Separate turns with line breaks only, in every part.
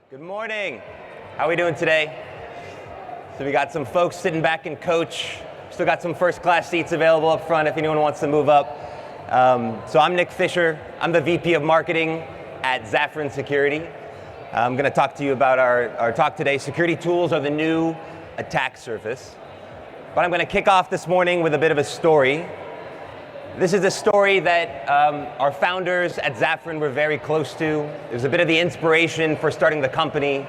Good morning. How are we doing today? So we got some folks sitting back in coach. Still got some first class seats available up front if anyone wants to move up. So I'm Nick Fisher. I'm the VP of Marketing at Zafran Security. I'm going to talk to you about our talk today. Security tools are the new attack surface. But I'm going to kick off this morning with a bit of a story. This is a story that our founders at Zafran were very close to. It was a bit of the inspiration for starting the company.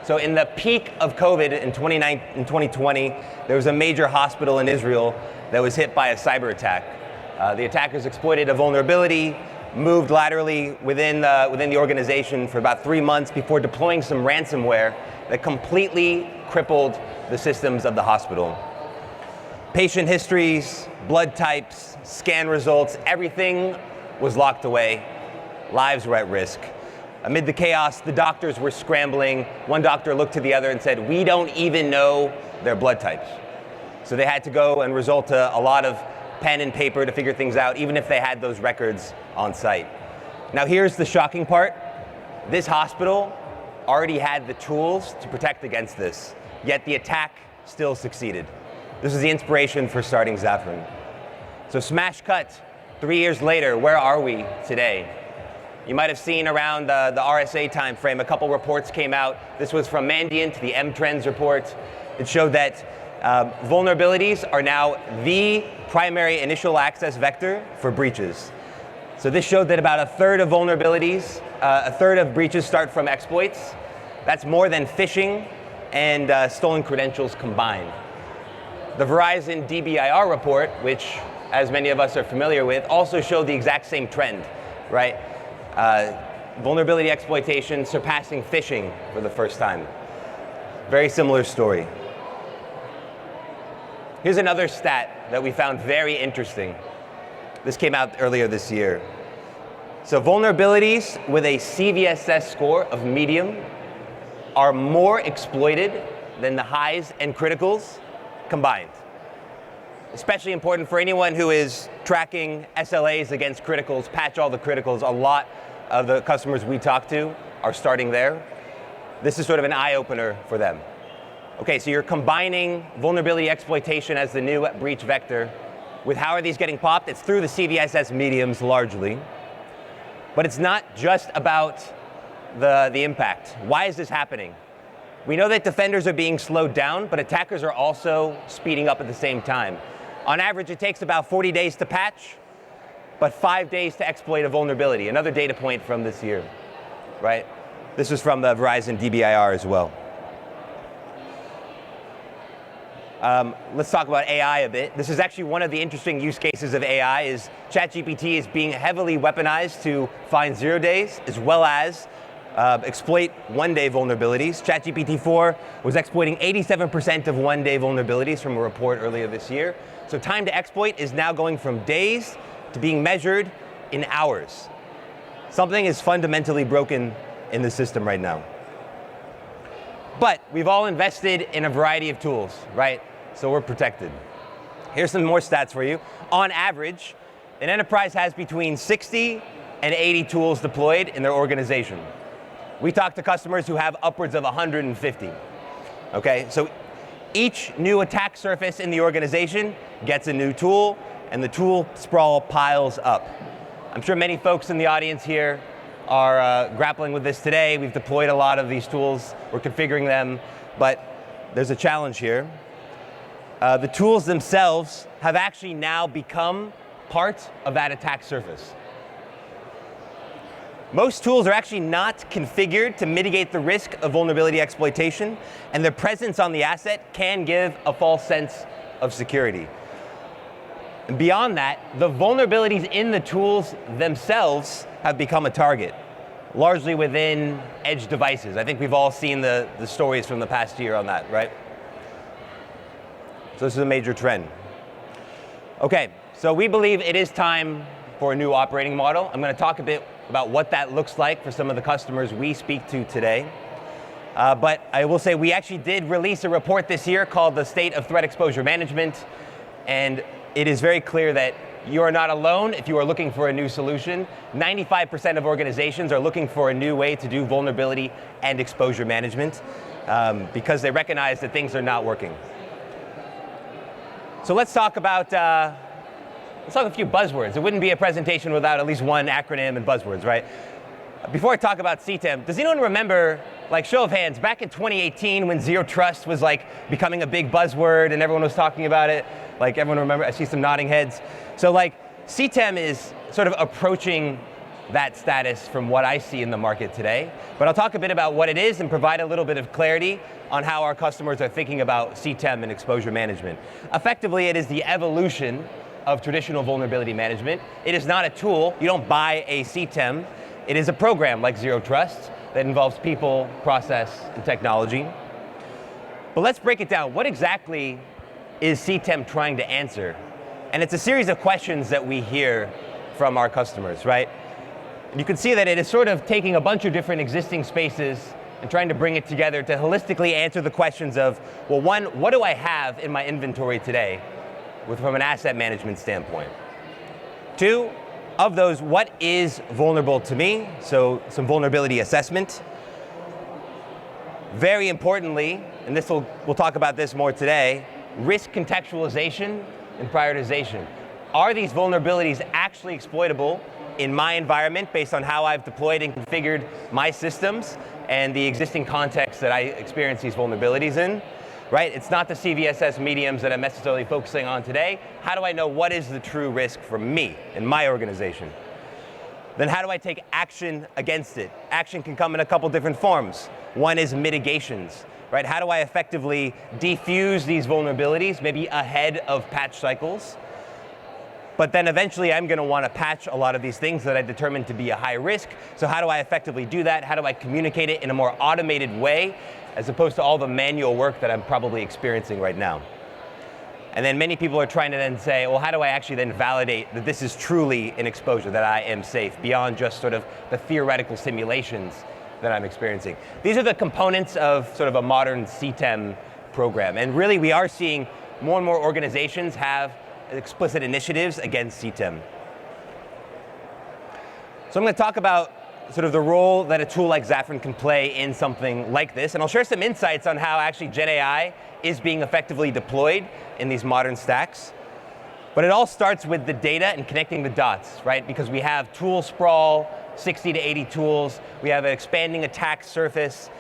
So in the peak of COVID in 2020, there was a major hospital in Israel that was hit by a cyber attack. The attackers exploited a vulnerability, moved laterally within the organization for about 3 months before deploying some ransomware that completely crippled the systems of the hospital. Patient histories, blood types, scan results, everything was locked away. Lives were at risk. Amid the chaos, the doctors were scrambling. One doctor looked to the other and said, "We don't even know their blood types." So they had to go and resort to a lot of pen and paper to figure things out, even if they had those records on site. Now here's the shocking part. This hospital already had the tools to protect against this, yet the attack still succeeded. This is the inspiration for starting Zafran. So smash cut, 3 years later, where are we today? You might have seen around the RSA timeframe, a couple reports came out. This was from Mandiant, the M-Trends report. It showed that vulnerabilities are now the primary initial access vector for breaches. So this showed that about a third of vulnerabilities, a third of breaches start from exploits. That's more than phishing and stolen credentials combined. The Verizon DBIR report, which as many of us are familiar with, also showed the exact same trend, right? Vulnerability exploitation surpassing phishing for the first time. Very similar story. Here's another stat that we found very interesting. This came out earlier this year. So vulnerabilities with a CVSS score of medium are more exploited than the highs and criticals combined. Especially important for anyone who is tracking SLAs against criticals, patch all the criticals. A lot of the customers we talk to are starting there. This is sort of an eye-opener for them. Okay, so you're combining vulnerability exploitation as the new breach vector with how are these getting popped? It's through the CVSS mediums largely. But it's not just about the impact. Why is this happening? We know that defenders are being slowed down, but attackers are also speeding up at the same time. On average, it takes about 40 days to patch, but 5 days to exploit a vulnerability. Another data point from this year, right? This was from the Verizon DBIR as well. Let's talk about AI a bit. This is actually one of the interesting use cases of AI is ChatGPT is being heavily weaponized to find 0 days as well as exploit one-day vulnerabilities. ChatGPT-4 was exploiting 87% of one-day vulnerabilities from a report earlier this year. So time to exploit is now going from days to being measured in hours. Something is fundamentally broken in the system right now. But we've all invested in a variety of tools, right? So we're protected. Here's some more stats for you. On average, an enterprise has between 60 and 80 tools deployed in their organization. We talk to customers who have upwards of 150. Okay, so each new attack surface in the organization gets a new tool, and the tool sprawl piles up. I'm sure many folks in the audience here are grappling with this today. We've deployed a lot of these tools. We're configuring them, but there's a challenge here. The tools themselves have actually now become part of that attack surface. Most tools are actually not configured to mitigate the risk of vulnerability exploitation, and their presence on the asset can give a false sense of security. And beyond that, the vulnerabilities in the tools themselves have become a target, largely within edge devices. I think we've all seen the stories from the past year on that, right? So this is a major trend. Okay, so we believe it is time for a new operating model. I'm going to talk a bit about what that looks like for some of the customers we speak to today. But I will say we actually did release a report this year called the State of Threat Exposure Management, and it is very clear that you are not alone if you are looking for a new solution. 95% of organizations are looking for a new way to do vulnerability and exposure management because they recognize that things are not working. So let's talk about a few buzzwords. It wouldn't be a presentation without at least one acronym and buzzwords, right? Before I talk about CTEM, does anyone remember, like show of hands, back in 2018 when Zero Trust was like becoming a big buzzword and everyone was talking about it? Like everyone remember, I see some nodding heads. So like CTEM is sort of approaching that status from what I see in the market today. But I'll talk a bit about what it is and provide a little bit of clarity on how our customers are thinking about CTEM and exposure management. Effectively, it is the evolution of traditional vulnerability management. It is not a tool. You don't buy a CTEM. It is a program like Zero Trust that involves people, process, and technology. But let's break it down. What exactly is CTEM trying to answer? And it's a series of questions that we hear from our customers, right? And you can see that it is sort of taking a bunch of different existing spaces and trying to bring it together to holistically answer the questions of, well, one, what do I have in my inventory today from an asset management standpoint? Two, of those, what is vulnerable to me? So some vulnerability assessment. Very importantly, and we'll talk about this more today, risk contextualization and prioritization. Are these vulnerabilities actually exploitable in my environment based on how I've deployed and configured my systems and the existing context that I experience these vulnerabilities in? Right? It's not the CVSS mediums that I'm necessarily focusing on today. How do I know what is the true risk for me in my organization? Then how do I take action against it? Action can come in a couple different forms. One is mitigations, right? How do I effectively defuse these vulnerabilities, maybe ahead of patch cycles? But then eventually I'm going to want to patch a lot of these things that I determined to be a high risk. So how do I effectively do that? How do I communicate it in a more automated way as opposed to all the manual work that I'm probably experiencing right now? And then many people are trying to then say, well, how do I actually then validate that this is truly an exposure, that I am safe, beyond just sort of the theoretical simulations that I'm experiencing? These are the components of sort of a modern CTEM program. And really we are seeing more and more organizations have explicit initiatives against CTEM. So I'm going to talk about sort of the role that a tool like Zafran can play in something like this, and I'll share some insights on how actually Gen AI is being effectively deployed in these modern stacks. But it all starts with the data and connecting the dots, right? Because we have tool sprawl, 60 to 80 tools, we have an expanding attack surface.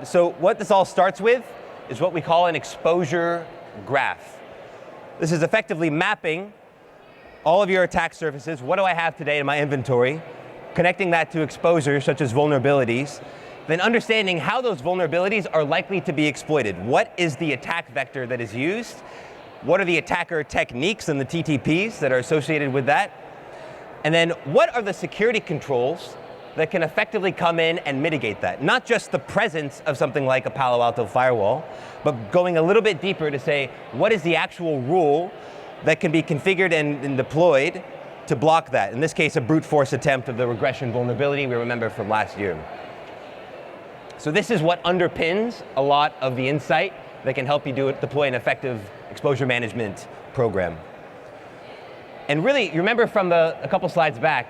So what this all starts with is what we call an exposure graph. This is effectively mapping all of your attack surfaces. What do I have today in my inventory? Connecting that to exposures such as vulnerabilities, then understanding how those vulnerabilities are likely to be exploited. What is the attack vector that is used? What are the attacker techniques and the TTPs that are associated with that? And then what are the security controls that can effectively come in and mitigate that? Not just the presence of something like a Palo Alto firewall, but going a little bit deeper to say, what is the actual rule that can be configured and deployed to block that? In this case, a brute force attempt of the regression vulnerability we remember from last year. So this is what underpins a lot of the insight that can help you deploy an effective exposure management program. And really, you remember from a couple slides back,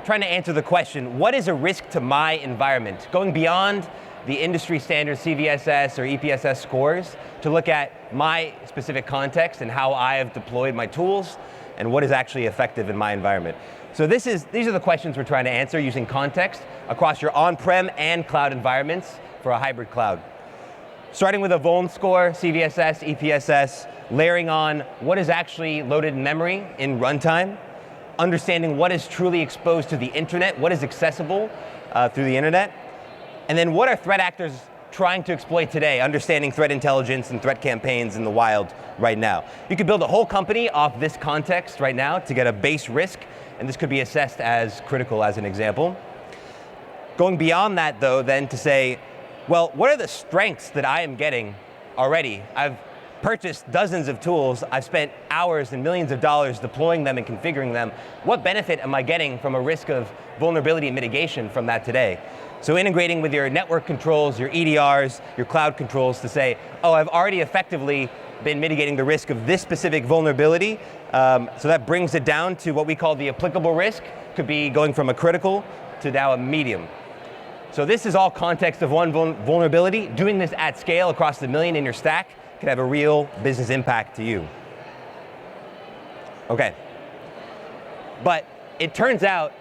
trying to answer the question, what is a risk to my environment? Going beyond the industry standard CVSS or EPSS scores to look at my specific context and how I have deployed my tools and what is actually effective in my environment. So these are the questions we're trying to answer using context across your on-prem and cloud environments for a hybrid cloud. Starting with a vuln score, CVSS, EPSS, layering on what is actually loaded in memory in runtime, understanding what is truly exposed to the internet, what is accessible through the internet, and then what are threat actors trying to exploit today, understanding threat intelligence and threat campaigns in the wild right now. You could build a whole company off this context right now to get a base risk, and this could be assessed as critical as an example. Going beyond that though, then to say, well, what are the strengths that I am getting already? I've purchased dozens of tools, I've spent hours and millions of dollars deploying them and configuring them. What benefit am I getting from a risk of vulnerability mitigation from that today? So integrating with your network controls, your EDRs, your cloud controls to say, oh, I've already effectively been mitigating the risk of this specific vulnerability. So that brings it down to what we call the applicable risk. Could be going from a critical to now a medium. So this is all context of one vulnerability. Doing this at scale across the million in your stack could have a real business impact to you. Okay. But it turns out,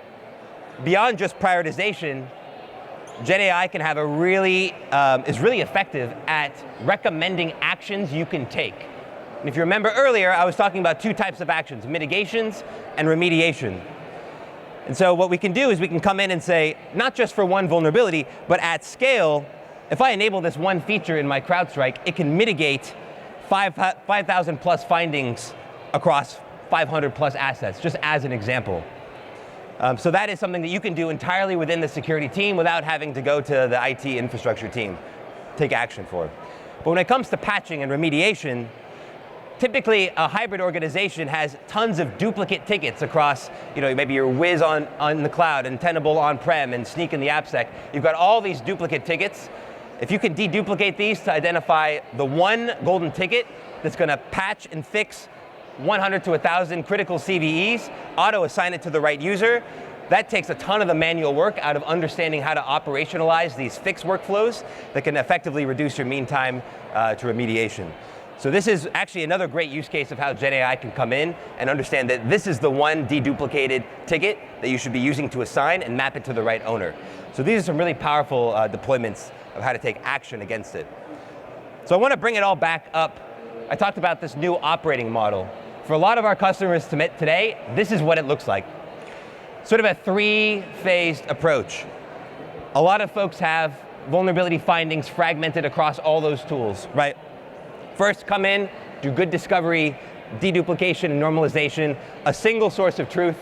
beyond just prioritization, Gen AI can have is really effective at recommending actions you can take. And if you remember earlier, I was talking about two types of actions, mitigations and remediation. And so what we can do is we can come in and say, not just for one vulnerability, but at scale, if I enable this one feature in my CrowdStrike, it can mitigate 5,000 plus findings across 500 plus assets, just as an example. So that is something that you can do entirely within the security team without having to go to the IT infrastructure team, take action for. But when it comes to patching and remediation, typically a hybrid organization has tons of duplicate tickets across, maybe your Wiz on the cloud and Tenable on-prem and Sneak in the AppSec. You've got all these duplicate tickets. If you can deduplicate these to identify the one golden ticket that's going to patch and fix 100 to 1,000 critical CVEs, auto-assign it to the right user, that takes a ton of the manual work out of understanding how to operationalize these fix workflows that can effectively reduce your mean time to remediation. So this is actually another great use case of how Gen AI can come in and understand that this is the one deduplicated ticket that you should be using to assign and map it to the right owner. So these are some really powerful deployments of how to take action against it. So I want to bring it all back up. I talked about this new operating model. For a lot of our customers today, this is what it looks like. Sort of a three-phased approach. A lot of folks have vulnerability findings fragmented across all those tools, right? First, come in, do good discovery, deduplication and normalization, a single source of truth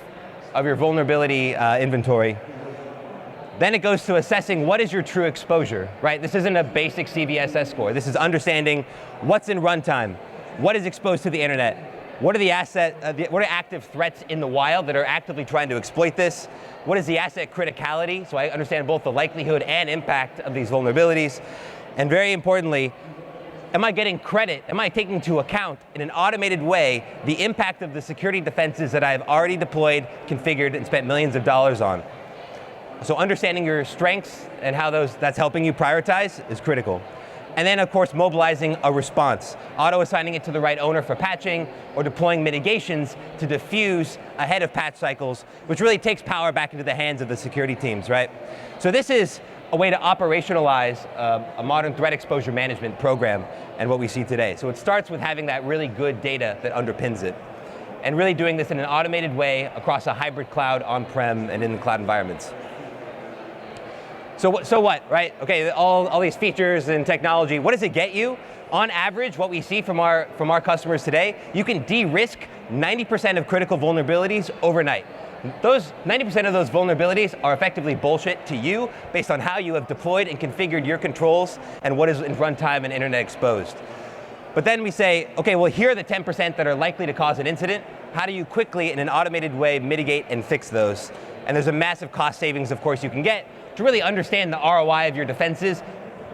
of your vulnerability inventory. Then it goes to assessing what is your true exposure, right? This isn't a basic CVSS score. This is understanding what's in runtime, what is exposed to the internet, what are the what are active threats in the wild that are actively trying to exploit this, what is the asset criticality, so I understand both the likelihood and impact of these vulnerabilities, and very importantly, am I getting credit? Am I taking into account in an automated way the impact of the security defenses that I've already deployed, configured, and spent millions of dollars on? So understanding your strengths and how that's helping you prioritize is critical. And then, of course, mobilizing a response, auto-assigning it to the right owner for patching, or deploying mitigations to diffuse ahead of patch cycles, which really takes power back into the hands of the security teams, right? So this is a way to operationalize a modern threat exposure management program and what we see today. So it starts with having that really good data that underpins it, and really doing this in an automated way across a hybrid cloud, on-prem, and in the cloud environments. So what, right? Okay, all these features and technology, what does it get you? On average, what we see from our customers today, you can de-risk 90% of critical vulnerabilities overnight. Those 90% of those vulnerabilities are effectively bullshit to you based on how you have deployed and configured your controls and what is in runtime and internet exposed. But then we say, okay, well, here are the 10% that are likely to cause an incident. How do you quickly, in an automated way, mitigate and fix those? And there's a massive cost savings, of course, you can get to really understand the ROI of your defenses.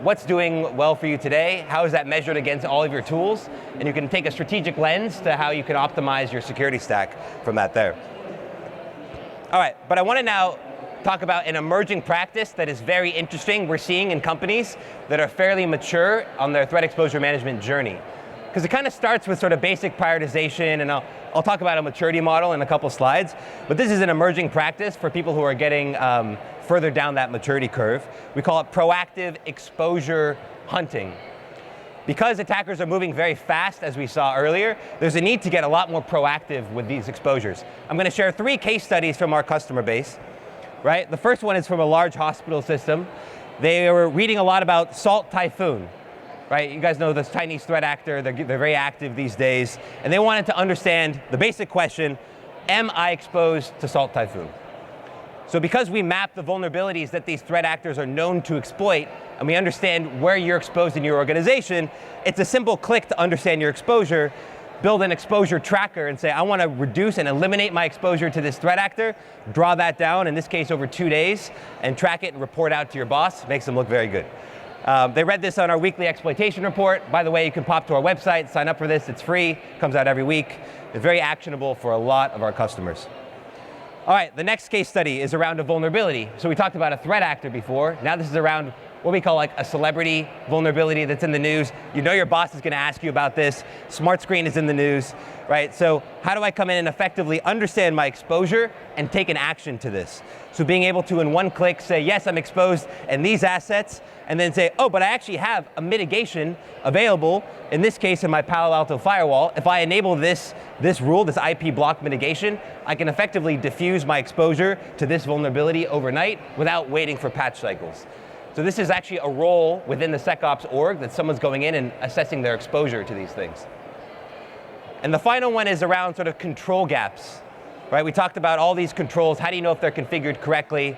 What's doing well for you today? How is that measured against all of your tools? And you can take a strategic lens to how you can optimize your security stack from that there. All right, but I want to now talk about an emerging practice that is very interesting we're seeing in companies that are fairly mature on their threat exposure management journey. Because it kind of starts with sort of basic prioritization, and I'll talk about a maturity model in a couple slides, but this is an emerging practice for people who are getting further down that maturity curve. We call it proactive exposure hunting. Because attackers are moving very fast, as we saw earlier, there's a need to get a lot more proactive with these exposures. I'm going to share 3 case studies from our customer base. Right? The first one is from a large hospital system. They were reading a lot about Salt Typhoon. Right? You guys know this Chinese threat actor, they're very active these days, and they wanted to understand the basic question, am I exposed to Salt Typhoon? So because we map the vulnerabilities that these threat actors are known to exploit, and we understand where you're exposed in your organization, it's a simple click to understand your exposure, build an exposure tracker and say, I want to reduce and eliminate my exposure to this threat actor, draw that down, in this case over 2 days, and track it and report out to your boss, makes them look very good. They read this on our weekly exploitation report. By the way, you can pop to our website, sign up for this. It's free, comes out every week. It's very actionable for a lot of our customers. All right, the next case study is around a vulnerability. So we talked about a threat actor before. Now this is around what we call like a celebrity vulnerability that's in the news. You know your boss is going to ask you about this. Smart Screen is in the news, right? So how do I come in and effectively understand my exposure and take an action to this? So being able to, in one click, say, yes, I'm exposed in these assets, and then say, oh, but I actually have a mitigation available, in this case, in my Palo Alto firewall. If I enable this rule, this IP block mitigation, I can effectively diffuse my exposure to this vulnerability overnight without waiting for patch cycles. So this is actually a role within the SecOps org that someone's going in and assessing their exposure to these things. And the final one is around sort of control gaps, right? We talked about all these controls. How do you know if they're configured correctly?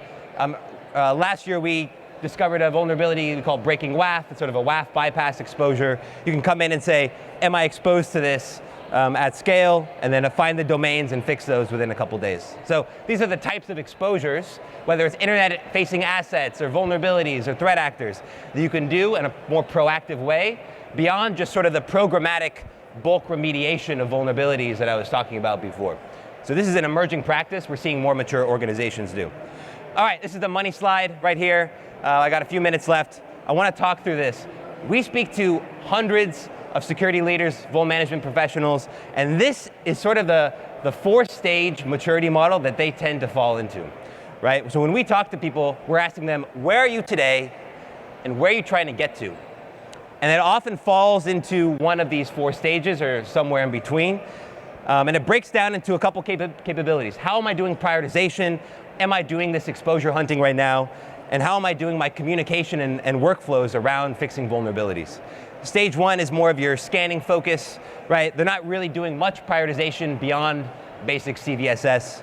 Last year we discovered a vulnerability we call breaking WAF. It's sort of a WAF bypass exposure. You can come in and say, am I exposed to this at scale? And then find the domains and fix those within a couple days. So these are the types of exposures, whether it's internet-facing assets or vulnerabilities or threat actors, that you can do in a more proactive way beyond just sort of the programmatic bulk remediation of vulnerabilities that I was talking about before. So this is an emerging practice we're seeing more mature organizations do. All right, this is the money slide right here. I got a few minutes left. I want to talk through this. We speak to hundreds of security leaders, vuln management professionals, and this is sort of the 4-stage maturity model that they tend to fall into, right? So when we talk to people, we're asking them, where are you today, and where are you trying to get to? And it often falls into one of these 4 stages or somewhere in between. And it breaks down into a couple capabilities. How am I doing prioritization? Am I doing this exposure hunting right now? And how am I doing my communication and workflows around fixing vulnerabilities? Stage 1 is more of your scanning focus, right? They're not really doing much prioritization beyond basic CVSS.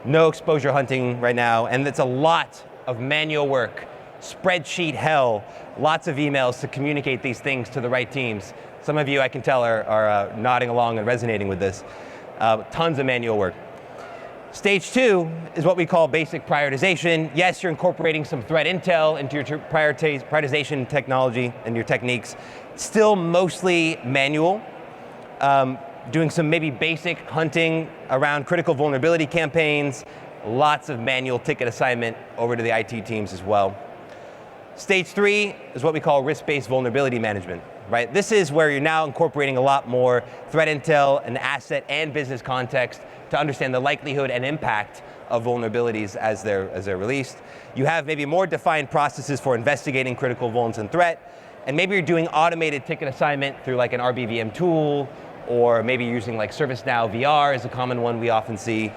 No exposure hunting right now, and it's a lot of manual work, spreadsheet hell, lots of emails to communicate these things to the right teams. Some of you, I can tell, are nodding along and resonating with this. Tons of manual work. Stage 2 is what we call basic prioritization. Yes, you're incorporating some threat intel into your prioritization technology and your techniques. Still mostly manual. Doing some maybe basic hunting around critical vulnerability campaigns. Lots of manual ticket assignment over to the IT teams as well. Stage 3 is what we call risk-based vulnerability management, right? This is where you're now incorporating a lot more threat intel and asset and business context to understand the likelihood and impact of vulnerabilities as they're released. You have maybe more defined processes for investigating critical vulns and threat, and maybe you're doing automated ticket assignment through like an RBVM tool, or maybe you're using like ServiceNow VR is a common one we often see.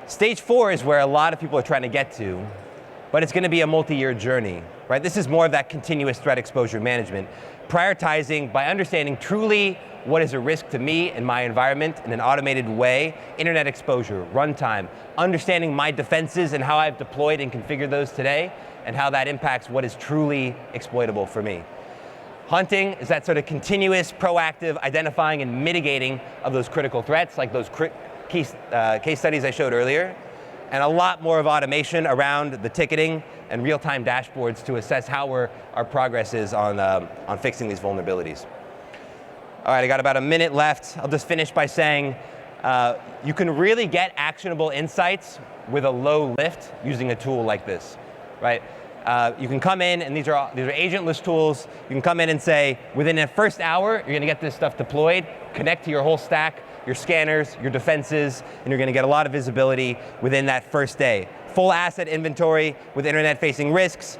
Stage 4 is where a lot of people are trying to get to, but it's going to be a multi-year journey, right? This is more of that continuous threat exposure management, prioritizing by understanding truly what is a risk to me and my environment in an automated way, internet exposure, runtime, understanding my defenses and how I've deployed and configured those today, and how that impacts what is truly exploitable for me. Hunting is that sort of continuous, proactive identifying and mitigating of those critical threats, like those case studies I showed earlier, and a lot more of automation around the ticketing and real-time dashboards to assess how our progress is on fixing these vulnerabilities. All right, I got about a minute left. I'll just finish by saying you can really get actionable insights with a low lift using a tool like this, right? You can come in, and these are agentless tools. You can come in and say, within the first hour, you're going to get this stuff deployed, connect to your whole stack, your scanners, your defenses, and you're going to get a lot of visibility within that first day. Full asset inventory with internet-facing risks.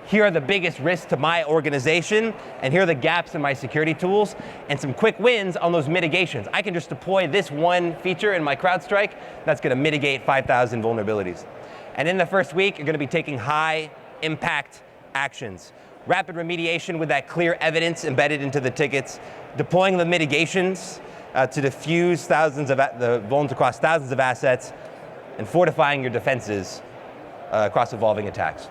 Here are the biggest risks to my organization, and here are the gaps in my security tools, and some quick wins on those mitigations. I can just deploy this one feature in my CrowdStrike that's going to mitigate 5,000 vulnerabilities. And in the first week, you're going to be taking high impact actions. Rapid remediation with that clear evidence embedded into the tickets, deploying the mitigations to diffuse the vulns across thousands of assets, and fortifying your defenses across evolving attacks.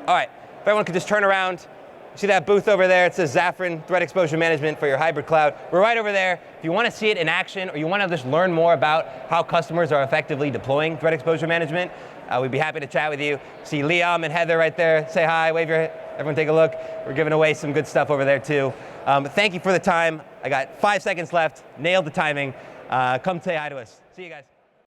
All right, if everyone could just turn around. See that booth over there? It says Zafran, Threat Exposure Management for your hybrid cloud. We're right over there. If you want to see it in action, or you want to just learn more about how customers are effectively deploying threat exposure management, we'd be happy to chat with you. See Liam and Heather right there. Say hi, wave your Everyone take a look. We're giving away some good stuff over there too. Thank you for the time. I got 5 seconds left. Nailed the timing. Come say hi to us. See you guys.